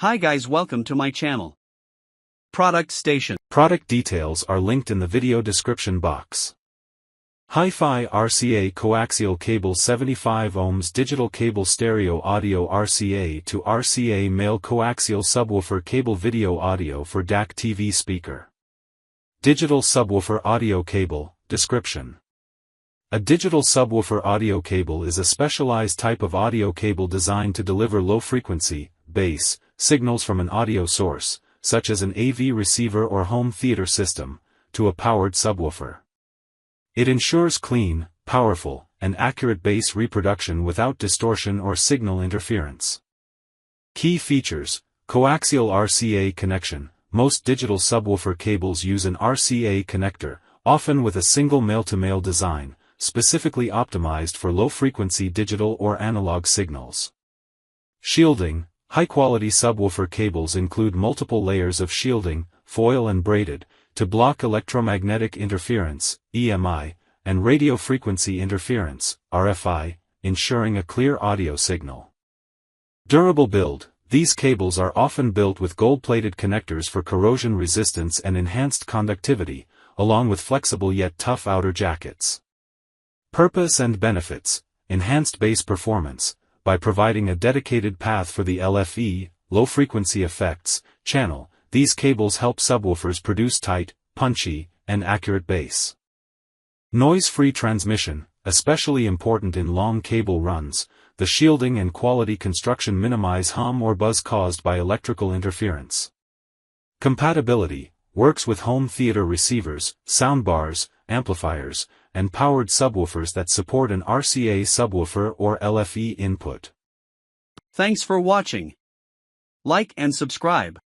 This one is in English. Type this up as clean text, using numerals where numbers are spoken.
Hi guys, welcome to my channel. Product station. Product details are linked in the video description box. HiFi RCA coaxial cable 75 ohms digital cable stereo audio RCA to RCA male coaxial subwoofer cable video audio for DAC TV speaker. Digital subwoofer audio cable. Description. A digital subwoofer audio cable is a specialized type of audio cable designed to deliver low-frequency, bass, signals from an audio source, such as an AV receiver or home theater system, to a powered subwoofer. It ensures clean, powerful, and accurate bass reproduction without distortion or signal interference. Key features: coaxial RCA connection. Most digital subwoofer cables use an RCA connector, often with a single male-to-male design, specifically optimized for low-frequency digital or analog signals. Shielding. High-quality subwoofer cables include multiple layers of shielding, foil and braided, to block electromagnetic interference, EMI, and radio frequency interference, RFI, ensuring a clear audio signal. Durable build. These cables are often built with gold-plated connectors for corrosion resistance and enhanced conductivity, along with flexible yet tough outer jackets. Purpose and benefits. Enhanced bass performance. By providing a dedicated path for the LFE, low-frequency effects, channel, these cables help subwoofers produce tight, punchy, and accurate bass. Noise-free transmission, especially important in long cable runs, the shielding and quality construction minimize hum or buzz caused by electrical interference. Compatibility, works with home theater receivers, soundbars, amplifiers, and powered subwoofers that support an RCA subwoofer or LFE input. Thanks for watching. Like and subscribe.